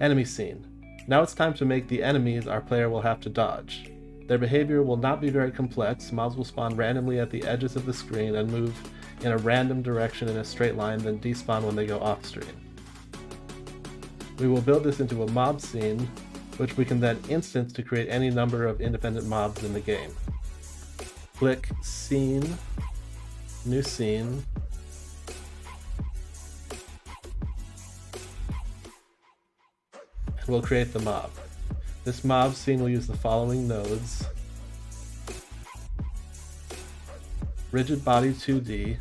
Enemy scene. Now it's time to make the enemies our player will have to dodge. Their behavior will not be very complex. Mobs will spawn randomly at the edges of the screen and move in a random direction in a straight line, then despawn when they go off screen. We will build this into a mob scene, which we can then instance to create any number of independent mobs in the game. Click Scene, New Scene, and we'll create the mob. This mob scene will use the following nodes: Rigid Body 2D,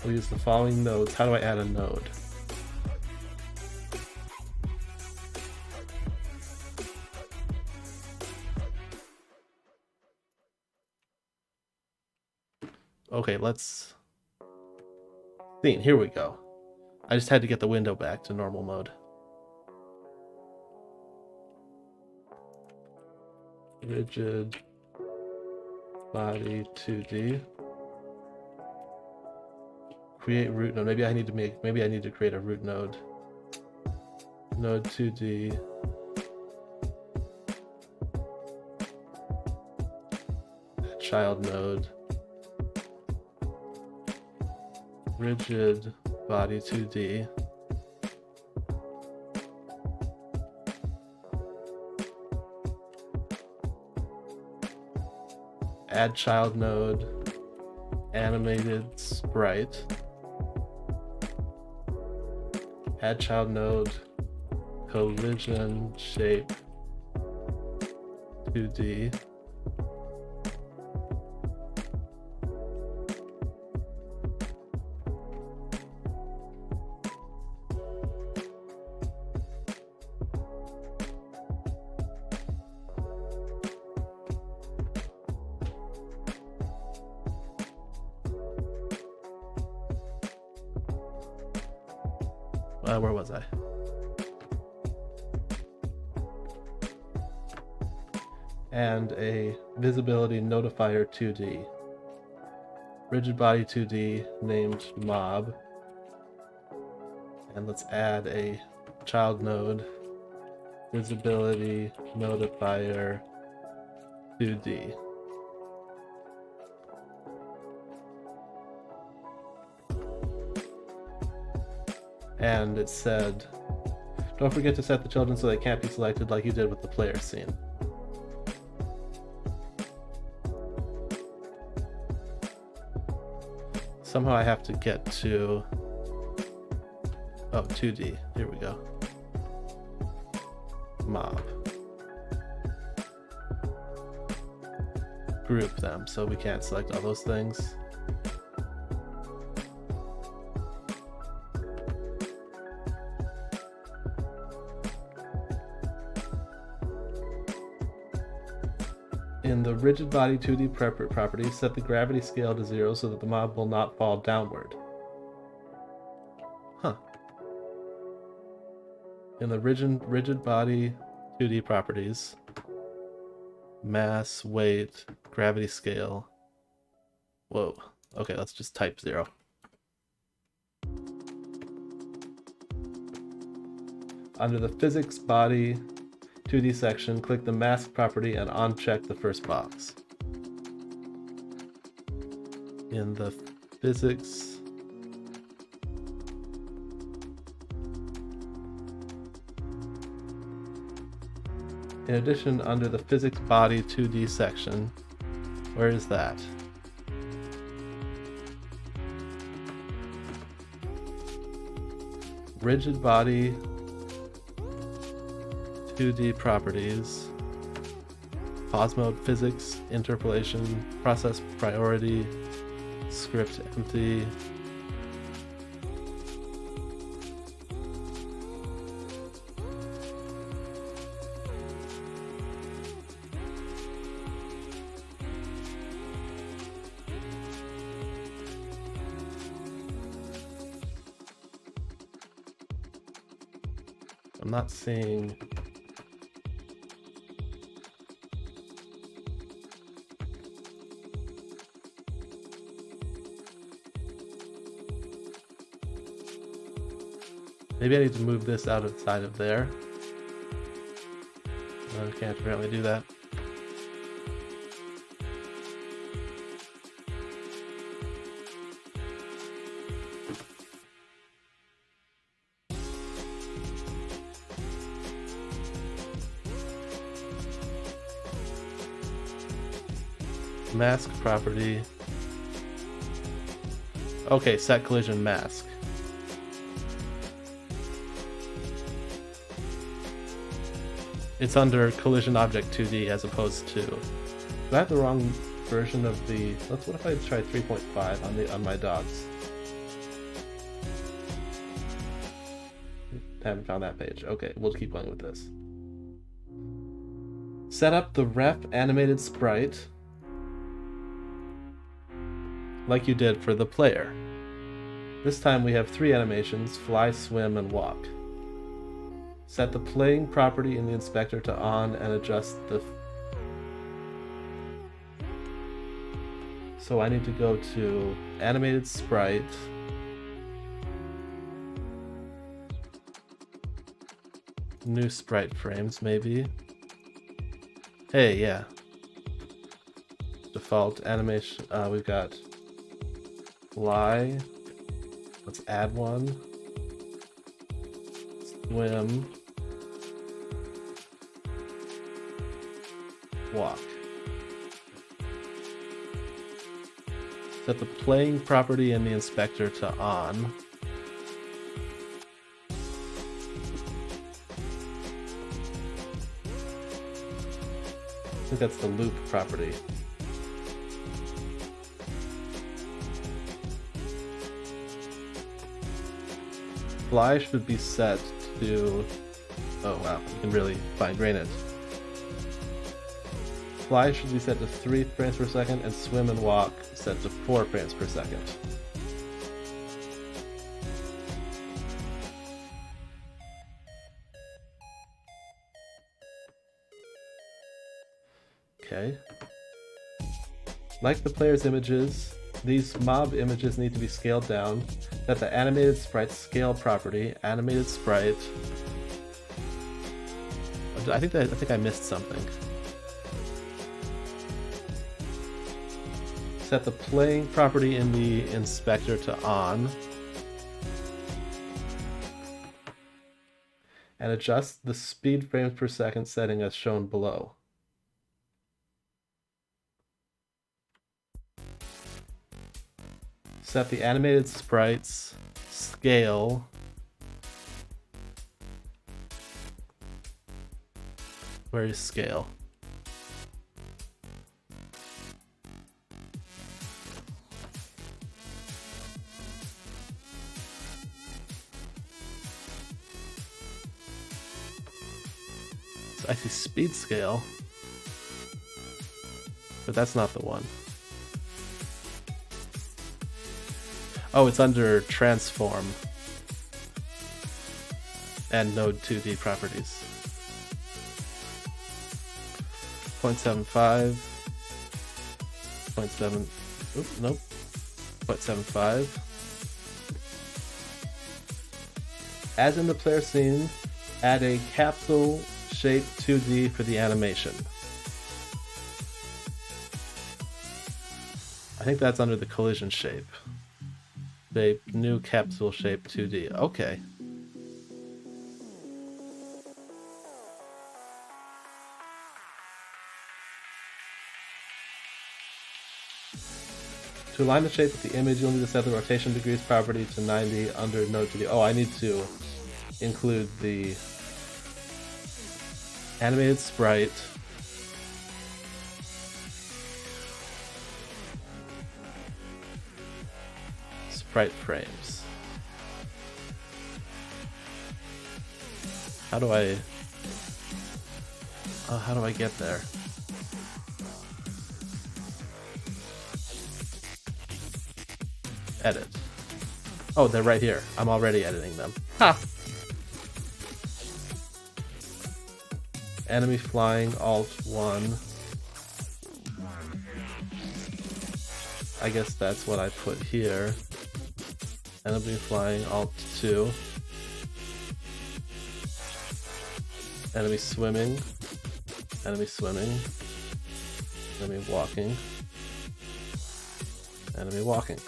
We'll use the following nodes. How do I add a node? Okay, let's... Scene, here we go. I just had to get the window back to normal mode. Rigid Body 2D. Create root node. Maybe I need to create a root node. Node 2D. Child node. Rigid Body 2D. Add child node. Animated sprite. Add child node. Collision shape 2D. Where was I? And a visibility notifier 2D. Rigid Body 2D named mob. And let's add a child node. Visibility notifier 2D. And it said, don't forget to set the children so they can't be selected like you did with the player scene. Somehow I have to get to... Oh, 2D. Here we go. Mob. Group them, so we can't select all those things. In the Rigid Body 2D property, set the gravity scale to 0 so that the mob will not fall downward. Huh. In the Rigid Body 2D properties, mass, weight, gravity scale. Whoa. Okay, let's just type 0. Under the Physics Body 2D section, click the mask property and uncheck the first box. In the physics In addition, under the Physics Body 2D section, where is that? Rigid Body 2D properties, pause mode, physics, interpolation, process priority, script empty. I'm not seeing... Maybe I need to move this outside of there. I can't apparently do that. Mask property. Okay, set collision mask. It's under collision object 2D as opposed to... Do I have the wrong version of the... What if I try 3.5 on my dogs? Haven't found that page. Okay, we'll keep going with this. Set up the ref animated sprite like you did for the player. This time we have 3 animations: fly, swim, and walk. Set the playing property in the inspector to on and adjust the... So I need to go to animated sprite. New sprite frames, maybe. Hey, yeah. Default animation. We've got fly. Let's add one. Swim. Walk. Set the playing property in the inspector to on. I think that's the loop property. Fly should be set to... Oh wow, you can really fine-grain it. Fly should be set to 3 frames per second, and swim and walk set to 4 frames per second. Okay. Like the player's images, these mob images need to be scaled down. Set the animated sprite scale property, animated sprite. I think I missed something. Set the playing property in the inspector to on. And adjust the speed frames per second setting as shown below. Set the animated sprites scale where is scale? So I see speed scale, but that's not the one. Oh, it's under transform and node 2D properties. 0.75, 0.7, oops, nope, 0.75. As in the player scene, add a capsule shape 2D for the animation. I think that's under the collision shape. New capsule shape 2D. Okay. To align the shape with the image, you'll need to set the rotation degrees property to 90 under node 2D. Oh, I need to include the animated sprite. Sprite frames. How do I get there? Edit. Oh, they're right here. I'm already editing them. Ha! Enemy flying, Alt 1. I guess that's what I put here. Enemy flying, Alt 2. Enemy swimming. Enemy swimming. Enemy walking. Enemy walking.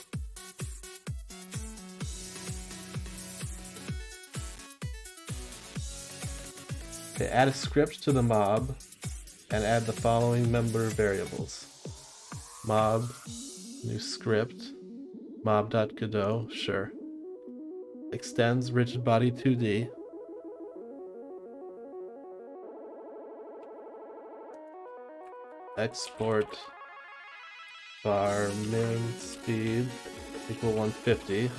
Okay, add a script to the mob and add the following member variables. Mob, new script, mob.godot, sure. Extends rigid body 2D. Export var min speed equal 150.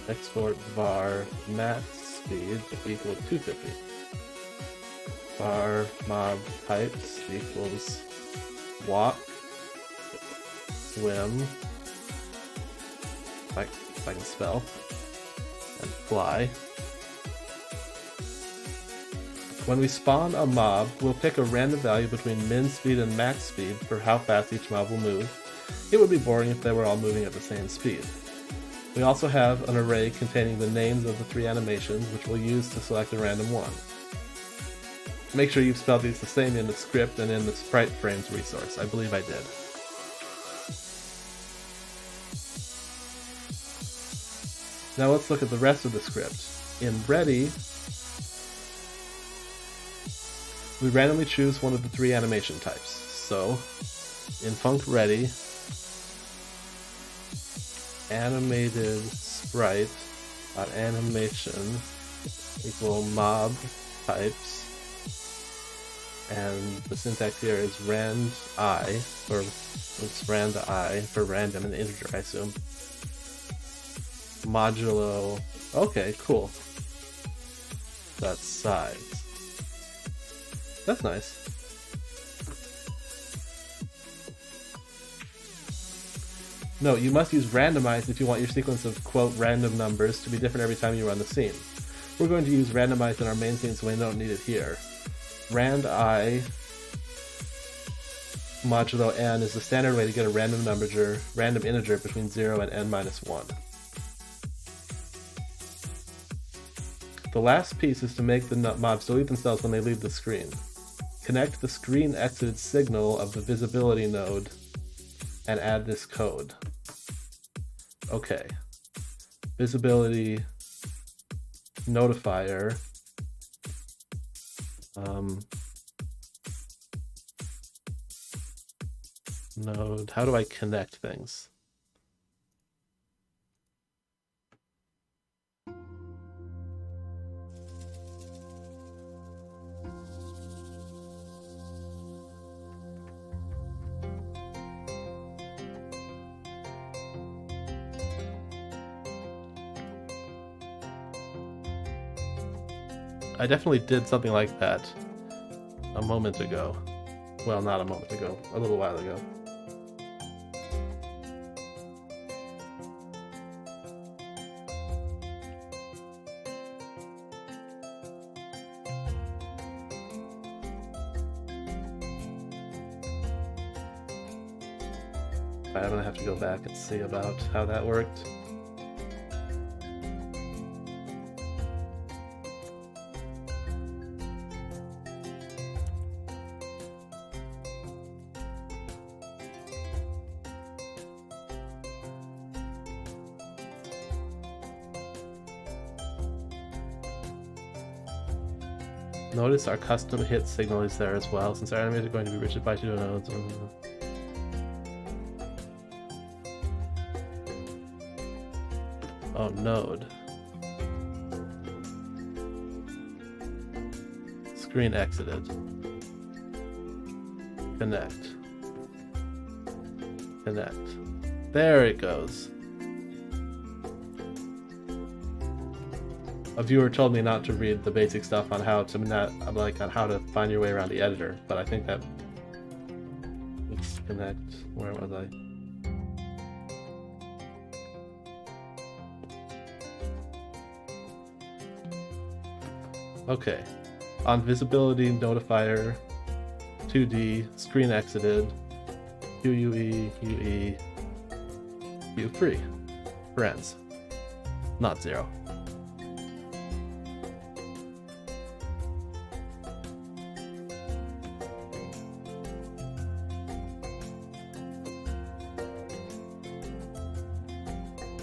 Export var max speed equal 250. Var mob types equals walk, swim, if I can spell, and fly. When we spawn a mob, we'll pick a random value between min speed and max speed for how fast each mob will move. It would be boring if they were all moving at the same speed. We also have an array containing the names of the 3 animations, which we'll use to select a random one. Make sure you've spelled these the same in the script and in the sprite frames resource. I believe I did. Now let's look at the rest of the script. In ready, we randomly choose one of the 3 animation types. So, in func ready, animated sprite animation equal mob types, and the syntax here is rand I, or it's rand I for random and integer, I assume. Modulo, okay, cool. That's size. That's nice. No, you must use randomize if you want your sequence of, quote, random numbers to be different every time you run the scene. We're going to use randomize in our main scene, so we don't need it here. Rand I modulo n is the standard way to get a random integer between 0 and n minus 1. The last piece is to make the mobs delete themselves when they leave the screen. Connect the screen exited signal of the visibility node and add this code. Okay. Visibility notifier. Node. How do I connect things? I definitely did something like that a moment ago. Well, not a moment ago, a little while ago. I'm gonna have to go back and see about how that worked. Notice our custom hit signal is there as well, since our enemies are going to be rigid by 2 nodes. Oh, node. Screen exited. Connect. Connect. There it goes. A viewer told me not to read the basic stuff on how to on how to find your way around the editor, but I think that let's connect. Where was I? Okay. On visibility notifier 2D, screen exited, QUE, UE, Q free. Friends. Not 0.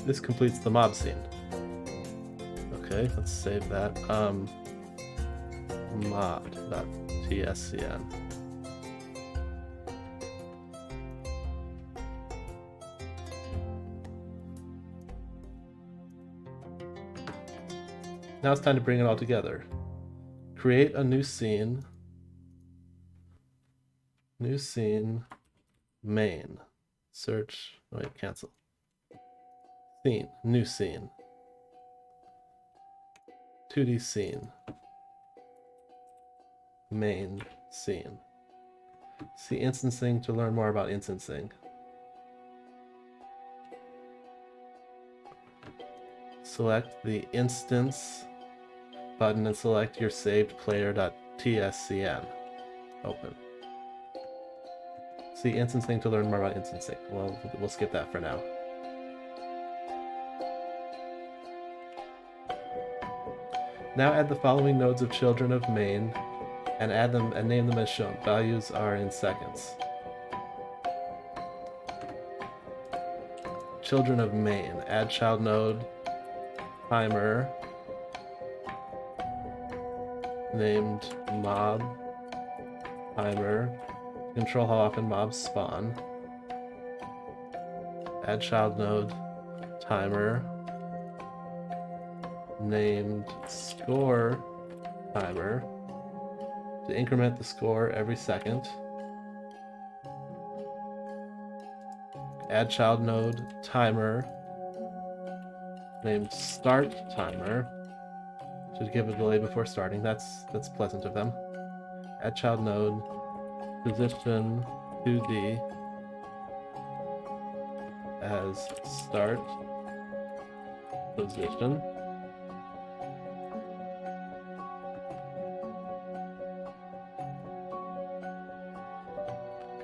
This completes the mob scene. Okay, let's save that. Mod.tscn. Now it's time to bring it all together. Create a new scene. New scene. Main. Search. Wait, cancel. Scene. New scene. 2D scene. Main scene. See instancing to learn more about instancing. Select the instance button and select your saved player.tscn. Open. See instancing to learn more about instancing. Well, we'll skip that for now. Now add the following nodes of children of main and add them and name them as shown. Values are in seconds. Children of main. Add child node. Timer. Named mob. Timer. Control how often mobs spawn. Add child node. Timer. Named score. Timer. To increment the score every second. Add child node timer named start timer to give a delay before starting. That's pleasant of them. Add child node position 2D as start position.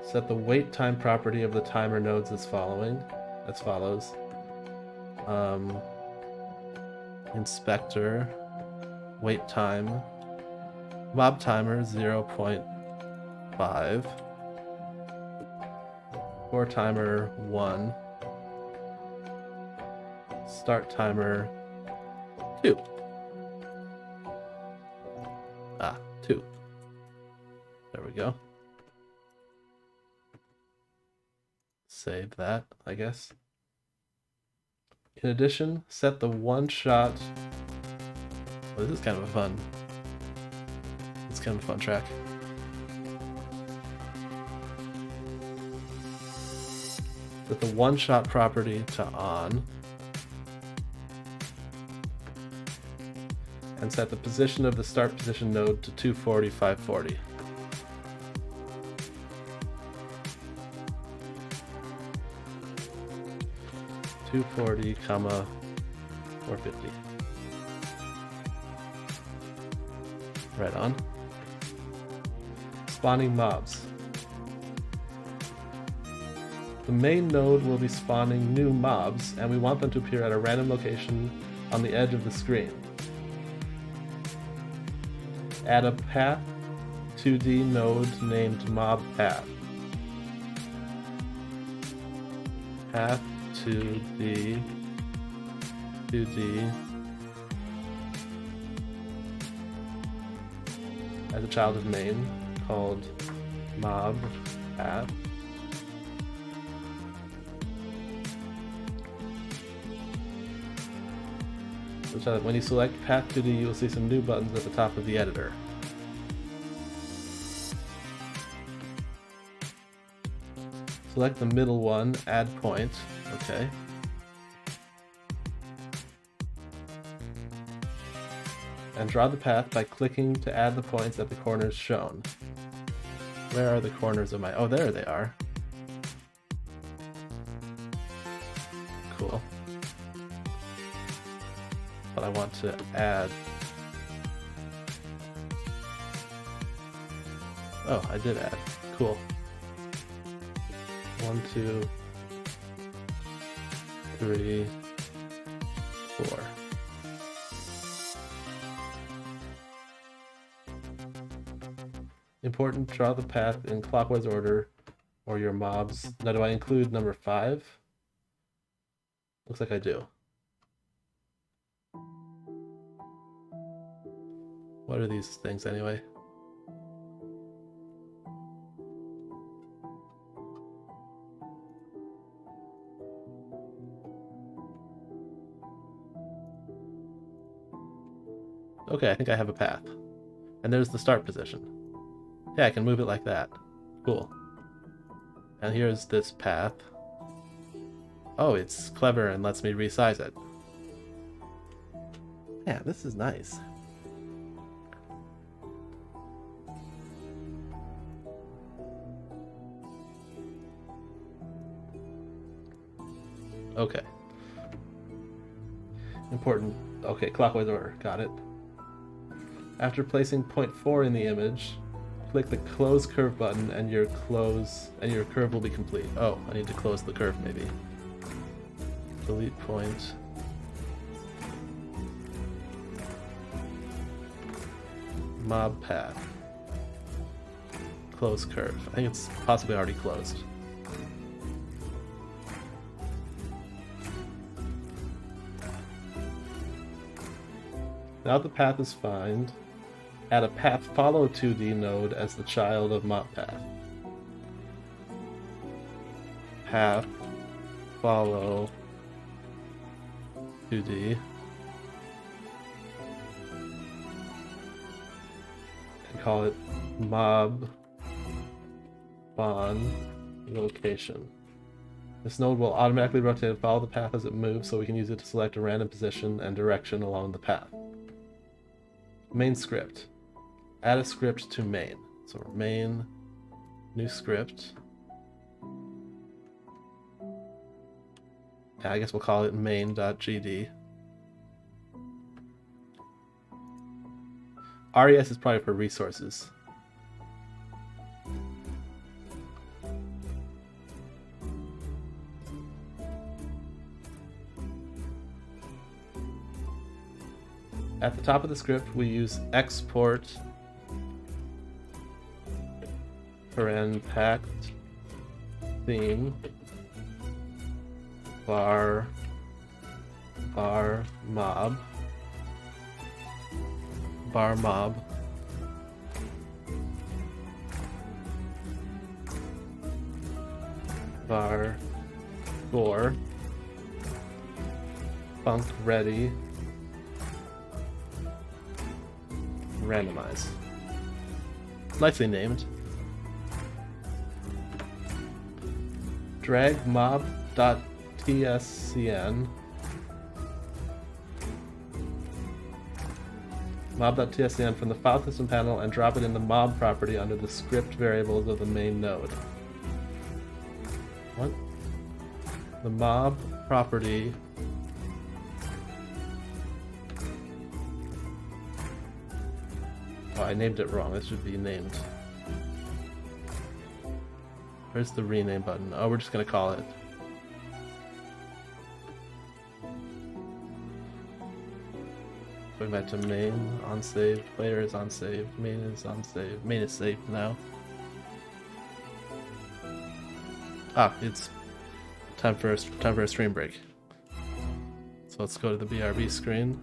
Set the wait time property of the timer nodes as follows. Inspector, wait time, mob timer 0.5, core timer 1, start timer 2. 2. There we go. Save that, I guess. In addition, set the one-shot. Well, this is kind of a fun. It's kind of a fun track. Set the one-shot property to on. And set the position of the start position node to 240, 540. .240, 450. Right on. Spawning mobs. The main node will be spawning new mobs, and we want them to appear at a random location on the edge of the screen. Add a path 2D node named mob path. Path 2D as a child of main called mob path. So when you select path 2D, you will see some new buttons at the top of the editor. Select the middle one, add point. Okay. And draw the path by clicking to add the points at the corners shown. Where are the corners of my... Oh, there they are. Cool. But I want to add Oh, I did add. Cool. 1, 2, 3, 4. Important, draw the path in clockwise order or your mobs. Now, do I include number 5? Looks like I do. What are these things anyway? Okay, I think I have a path. And there's the start position. Yeah, I can move it like that. Cool. And here's this path. Oh, it's clever and lets me resize it. Yeah, this is nice. Okay. Important. Okay, clockwise order. Got it. After placing point 4 in the image, click the close curve button and your curve will be complete. Oh, I need to close the curve maybe. Delete point. Mob path. Close curve. I think it's possibly already closed. Now the path is found, add a path follow 2D node as the child of mob path. Path follow 2D. And call it mob spawn location. This node will automatically rotate and follow the path as it moves, so we can use it to select a random position and direction along the path. Main script. Add a script to main. So main, new script. Yeah, I guess we'll call it main.gd. RES is probably for resources. At the top of the script, we use export packed theme var mob var for func ready randomize. Nicely named. Drag mob.tscn from the file system panel and drop it in the mob property under the script variables of the main node. What? The mob property I named it wrong. This should be named. Where's the rename button? Oh, we're just gonna call it. Going back to main, on save, player is on save, main is on save, main is saved now. Ah, it's time for a stream break. So let's go to the BRB screen.